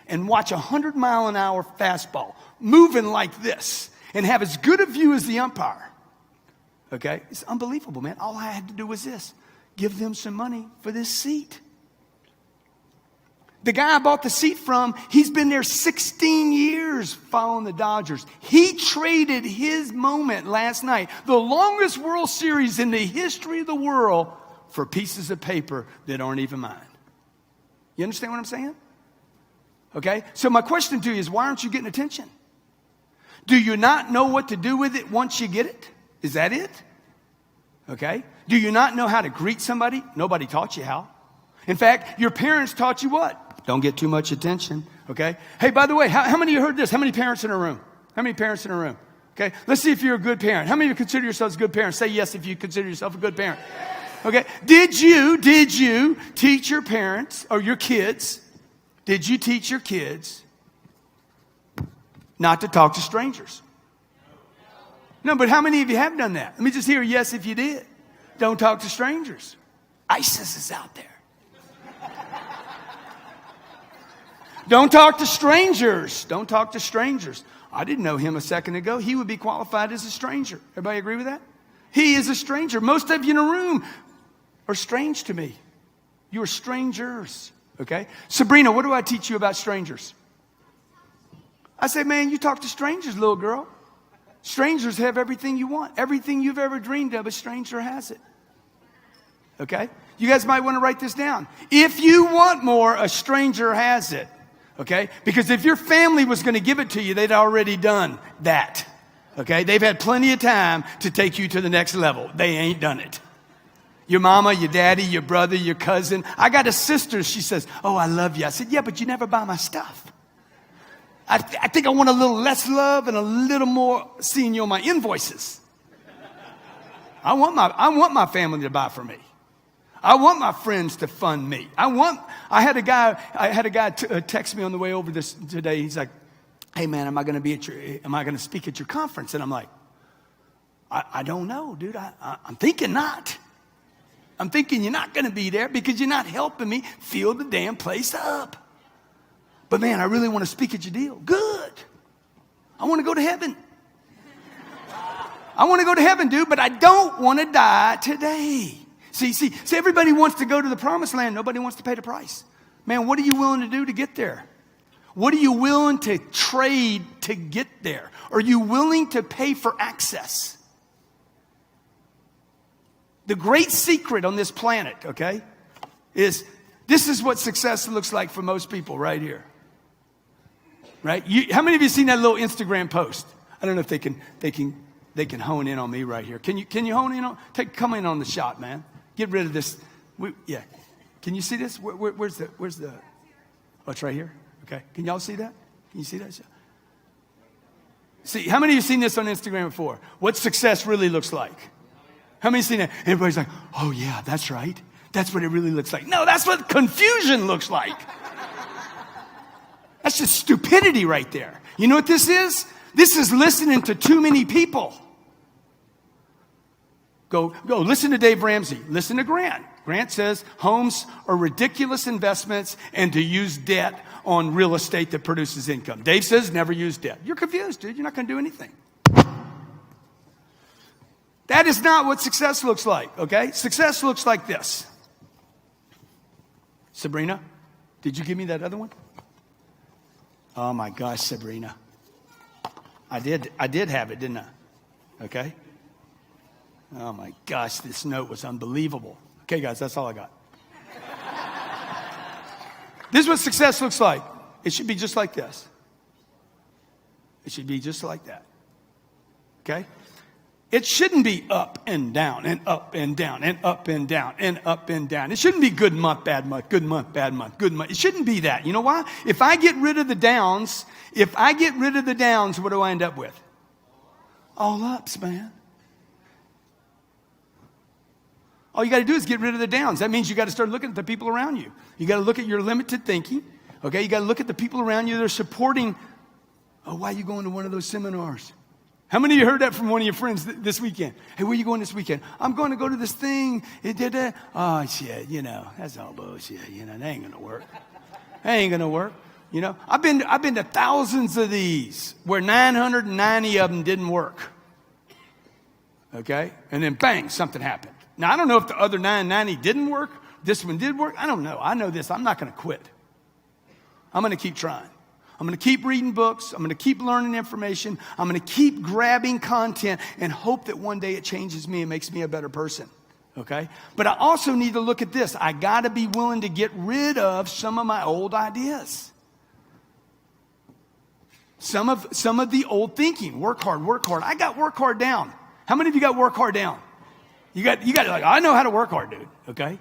and watch 100-mile-an-hour fastball moving like this and have as good a view as the umpire, okay? It's unbelievable, man. All I had to do was this. Give them some money for this seat. The guy I bought the seat from, he's been there 16 years following the Dodgers. He traded his moment last night, the longest World Series in the history of the world, for pieces of paper that aren't even mine. You understand what I'm saying? Okay? So my question to you is, why aren't you getting attention? Do you not know what to do with it once you get it? Is that it? Okay? Do you not know how to greet somebody? Nobody taught you how. In fact, your parents taught you what? Don't get too much attention, okay? Hey, by the way, how many of you heard this? How many parents in a room? How many parents in a room? Okay, let's see if you're a good parent. How many of you consider yourselves good parents? Say yes if you consider yourself a good parent. Okay, did you teach your parents or your kids, did you teach your kids not to talk to strangers? No, but how many of you have done that? Let me just hear yes if you did. Don't talk to strangers. ISIS is out there. Don't talk to strangers. Don't talk to strangers. I didn't know him a second ago. He would be qualified as a stranger. Everybody agree with that? He is a stranger. Most of you in a room are strange to me. You are strangers. Okay? Sabrina, what do I teach you about strangers? I say, man, you talk to strangers, little girl. Strangers have everything you want. Everything you've ever dreamed of, a stranger has it. Okay? You guys might want to write this down. If you want more, a stranger has it. Okay? Because if your family was going to give it to you, they'd already done that. Okay? They've had plenty of time to take you to the next level. They ain't done it. Your mama, your daddy, your brother, your cousin. I got a sister. She says, oh, I love you. I said, yeah, but you never buy my stuff. I think I want a little less love and a little more seeing you on my invoices. I want my family to buy for me. I want my friends to fund me. I had a guy text me on the way over this today. He's like, hey man, am I going to speak at your conference? And I'm like, I don't know, dude. I'm thinking not. I'm thinking you're not going to be there because you're not helping me fill the damn place up. But man, I really want to speak at your deal. Good. I want to go to heaven. I want to go to heaven, dude, but I don't want to die today. See, everybody wants to go to the promised land. Nobody wants to pay the price. Man, what are you willing to do to get there? What are you willing to trade to get there? Are you willing to pay for access? The great secret on this planet, okay, is this is what success looks like for most people right here. Right? How many of you seen that little Instagram post? I don't know if they can hone in on me right here. Can you hone in on? Come in on the shot, man. Get rid of this. Yeah. Can you see this? Where's the? Oh, it's right here. Okay. Can y'all see that? Can you see that? See, how many of you seen this on Instagram before? What success really looks like? How many seen that? Everybody's like, oh yeah, that's right. That's what it really looks like. No, that's what confusion looks like. That's just stupidity right there. You know what this is? This is listening to too many people. Go listen to Dave Ramsey. Listen to Grant. Grant says homes are ridiculous investments and to use debt on real estate that produces income. Dave says never use debt. You're confused, dude. You're not going to do anything. That is not what success looks like, okay? Success looks like this. Sabrina, did you give me that other one? Oh my gosh, Sabrina. I did have it, didn't I? Okay. Oh my gosh, this note was unbelievable. Okay, guys, that's all I got. This is what success looks like. It should be just like this. It should be just like that. Okay? It shouldn't be up and down and up and down and up and down and up and down. It shouldn't be good month, bad month, good month, bad month, good month. It shouldn't be that. You know why? If I get rid of the downs, what do I end up with? All ups, man. All you got to do is get rid of the downs. That means you got to start looking at the people around you. You got to look at your limited thinking. Okay? You got to look at the people around you that are supporting. Oh, why are you going to one of those seminars? How many of you heard that from one of your friends this weekend? Hey, where are you going this weekend? I'm going to go to this thing. It did that. Oh, shit, that's all bullshit. That ain't going to work. That ain't going to work. I've been to thousands of these where 990 of them didn't work. Okay? And then bang, something happened. Now, I don't know if the other 990 didn't work. This one did work. I don't know. I know this. I'm not going to quit. I'm going to keep trying. I'm going to keep reading books. I'm going to keep learning information. I'm going to keep grabbing content and hope that one day it changes me and makes me a better person. Okay? But I also need to look at this. I got to be willing to get rid of some of my old ideas. Some of the old thinking. Work hard, work hard. I got work hard down. How many of you got work hard down? You got like, I know how to work hard, dude. Okay?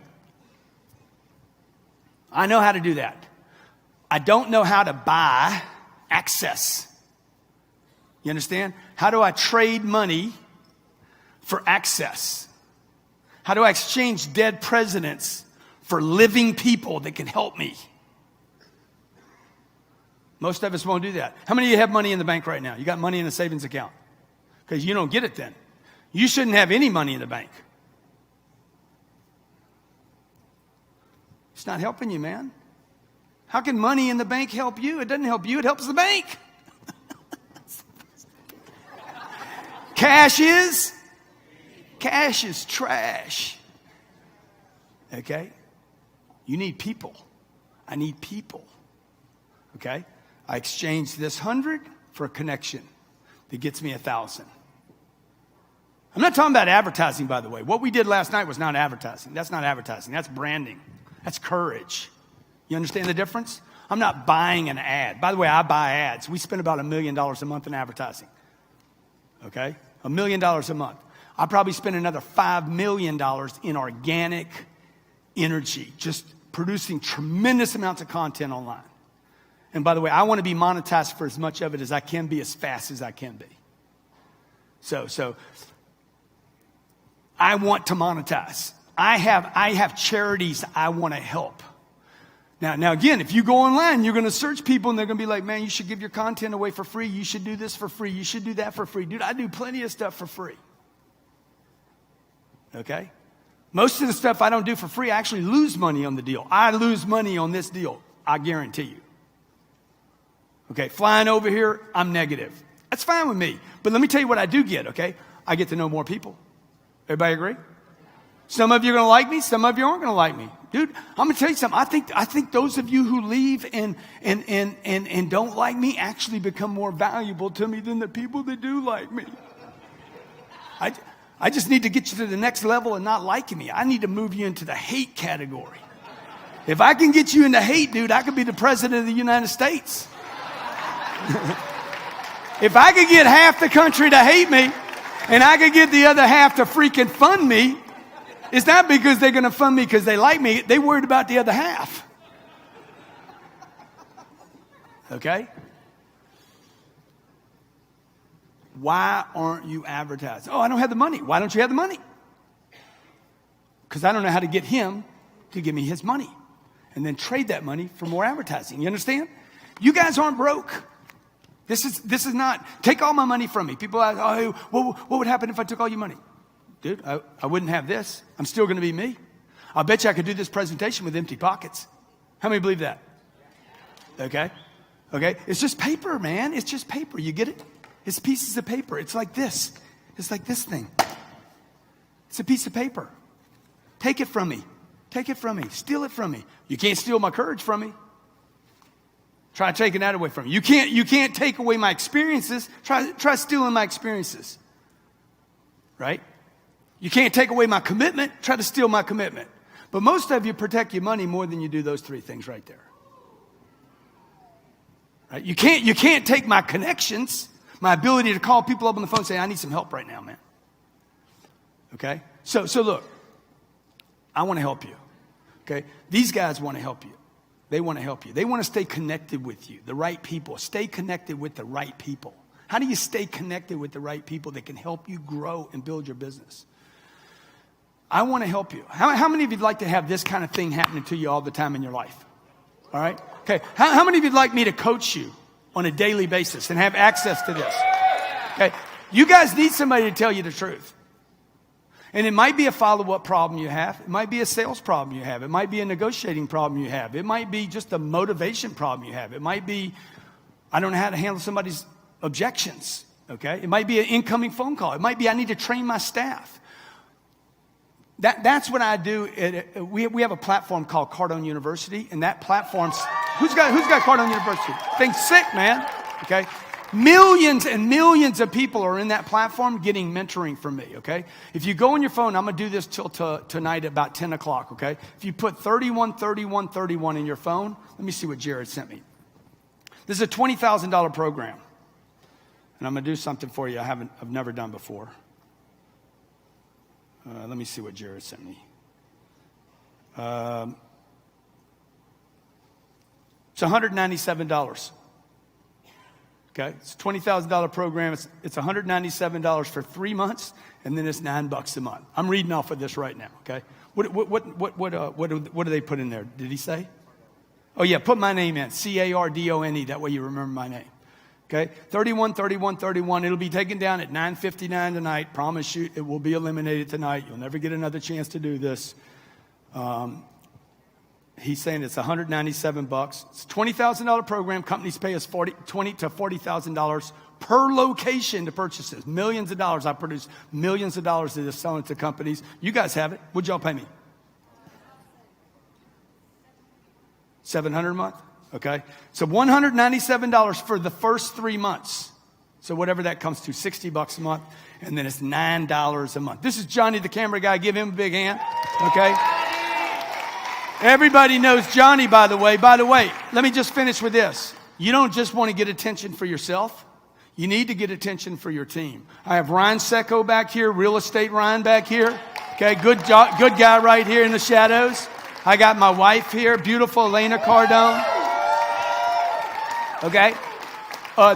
I know how to do that. I don't know how to buy access. You understand? How do I trade money for access? How do I exchange dead presidents for living people that can help me? Most of us won't do that. How many of you have money in the bank right now? You got money in a savings account? Because you don't get it then. You shouldn't have any money in the bank. It's not helping you, man. How can money in the bank help you? It doesn't help you. It helps the bank. Cash is trash. Okay? You need people. I need people. Okay? I exchanged this 100 for a connection that gets me 1,000. I'm not talking about advertising, by the way. What we did last night was not advertising. That's not advertising. That's branding. That's courage. You understand the difference? I'm not buying an ad. By the way, I buy ads. We spend about $1 million a month in advertising. Okay? $1 million a month. I probably spend another $5 million in organic energy, just producing tremendous amounts of content online. And by the way, I want to be monetized for as much of it as I can be, as fast as I can be. So I want to monetize. I have charities I want to help. Now again, if you go online, you're going to search people and they're going to be like, man, you should give your content away for free. You should do this for free. You should do that for free. Dude, I do plenty of stuff for free. Okay? Most of the stuff I don't do for free, I actually lose money on the deal. I lose money on this deal. I guarantee you. Okay, flying over here, I'm negative. That's fine with me. But let me tell you what I do get, okay? I get to know more people. Everybody agree? Some of you are going to like me. Some of you aren't going to like me. Dude, I'm going to tell you something. I think those of you who leave and don't like me actually become more valuable to me than the people that do like me. I just need to get you to the next level and not liking me. I need to move you into the hate category. If I can get you into hate, dude, I could be the president of the United States. If I could get half the country to hate me and I could get the other half to freaking fund me, it's not because they're going to fund me because they like me. They worried about the other half. Okay? Why aren't you advertising? Oh, I don't have the money. Why don't you have the money? Because I don't know how to get him to give me his money and then trade that money for more advertising. You understand? You guys aren't broke. This is not, take all my money from me. People ask, oh, what would happen if I took all your money? Dude, I wouldn't have this. I'm still going to be me. I bet you I could do this presentation with empty pockets. How many believe that? Okay. It's just paper, man. It's just paper. You get it? It's pieces of paper. It's like this. It's like this thing. It's a piece of paper. Take it from me. Take it from me. Steal it from me. You can't steal my courage from me. Try taking that away from me. You can't take away my experiences. Try stealing my experiences. Right? You can't take away my commitment. Try to steal my commitment. But most of you protect your money more than you do those three things right there. Right? You can't take my connections, my ability to call people up on the phone and say, I need some help right now, man. Okay? So look, I want to help you. Okay? These guys want to help you. They want to help you. They want to stay connected with you, the right people. Stay connected with the right people. How do you stay connected with the right people that can help you grow and build your business? I want to help you. How many of you'd like to have this kind of thing happening to you all the time in your life? All right? Okay. How many of you'd like me to coach you on a daily basis and have access to this? Okay. You guys need somebody to tell you the truth. And it might be a follow-up problem you have. It might be a sales problem you have. It might be a negotiating problem you have. It might be just a motivation problem you have. It might be, I don't know how to handle somebody's objections. Okay. It might be an incoming phone call. It might be, I need to train my staff. That's what I do. We have a platform called Cardone University, and that platform's who's got Cardone University? Thing's sick, man. Okay, millions and millions of people are in that platform getting mentoring from me. Okay, if you go on your phone, I'm gonna do this till tonight at about 10 o'clock. Okay, if you put 313131 in your phone, let me see what Jared sent me. This is a $20,000 program, and I'm gonna do something for you I've never done before. Let me see what Jared sent me. It's $197. Okay, it's a $20,000 program. It's $197 for 3 months, and then it's $9 a month. I'm reading off of this right now. Okay, what do they put in there? Did he say? Oh yeah, put my name in, Cardone. That way you remember my name. Okay, 313131. It'll be taken down at 9:59 tonight. Promise you, it will be eliminated tonight. You'll never get another chance to do this. He's saying it's $197. It's a $20,000 program. Companies pay us $20,000 to $40,000 per location to purchase this. Millions of dollars. I produce millions of dollars to just selling to companies. You guys have it. What'd y'all pay me? $700 a month. Okay, so $197 for the first 3 months. So whatever that comes to, $60 a month, and then it's $9 a month. This is Johnny, the camera guy. Give him a big hand. Okay. Everybody knows Johnny, by the way. By the way, let me just finish with this. You don't just want to get attention for yourself. You need to get attention for your team. I have Ryan Secco back here, real estate Ryan back here. Okay, good guy right here in the shadows. I got my wife here, beautiful Elena Cardone. Okay.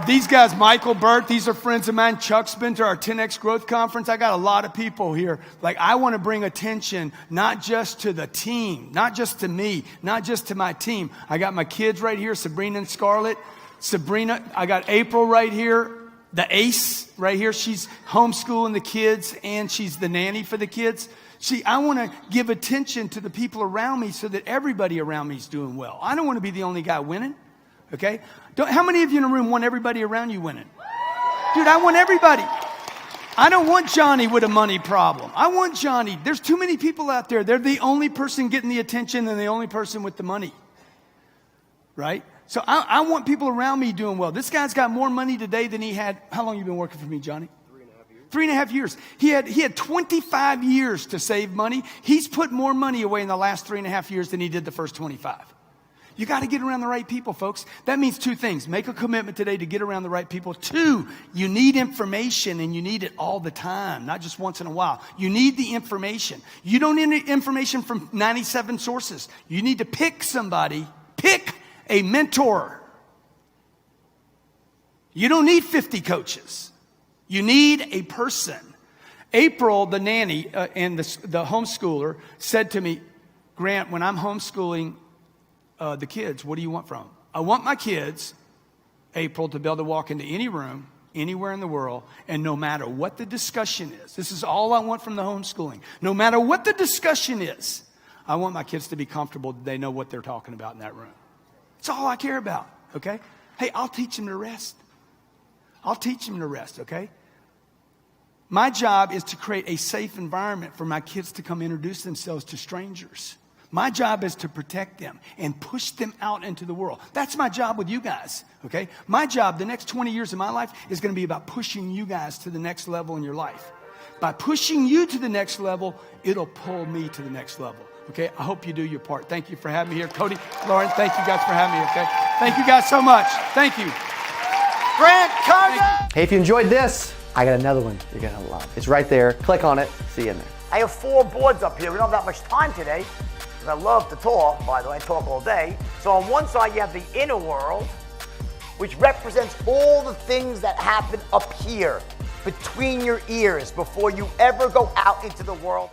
These guys, Michael, Burt, these are friends of mine. Chuck's been to our 10X Growth Conference. I got a lot of people here. Like, I want to bring attention, not just to the team, not just to me, not just to my team. I got my kids right here, Sabrina and Scarlett. Sabrina, I got April right here, the ace right here. She's homeschooling the kids, and she's the nanny for the kids. See, I want to give attention to the people around me so that everybody around me is doing well. I don't want to be the only guy winning. Okay? How many of you in the room want everybody around you winning? Dude, I want everybody. I don't want Johnny with a money problem. I want Johnny. There's too many people out there. They're the only person getting the attention and the only person with the money. Right? So I want people around me doing well. This guy's got more money today than he had. How long have you been working for me, Johnny? 3.5 years. He had 25 years to save money. He's put more money away in the last 3.5 years than he did the first 25. You got to get around the right people, folks. That means two things. Make a commitment today to get around the right people. 2, you need information, and you need it all the time, not just once in a while. You need the information. You don't need information from 97 sources. You need to pick somebody. Pick a mentor. You don't need 50 coaches. You need a person. April, the nanny and the homeschooler, said to me, Grant, when I'm homeschooling the kids, what do you want from them? I want my kids, April, to be able to walk into any room, anywhere in the world, and no matter what the discussion is, this is all I want from the homeschooling. No matter what the discussion is, I want my kids to be comfortable that they know what they're talking about in that room. That's all I care about, okay? Hey, I'll teach them to rest. I'll teach them to rest, okay? My job is to create a safe environment for my kids to come introduce themselves to strangers. My job is to protect them and push them out into the world. That's my job with you guys, okay? My job, the next 20 years of my life, is going to be about pushing you guys to the next level in your life. By pushing you to the next level, it'll pull me to the next level, okay? I hope you do your part. Thank you for having me here. Cody, Lauren, thank you guys for having me, okay? Thank you guys so much. Thank you. Grant Cardone. Hey, if you enjoyed this, I got another one you're going to love. It's right there. Click on it. See you in there. I have 4 boards up here. We don't have that much time today. And I love to talk, by the way. I talk all day. So on one side, you have the inner world, which represents all the things that happen up here between your ears before you ever go out into the world.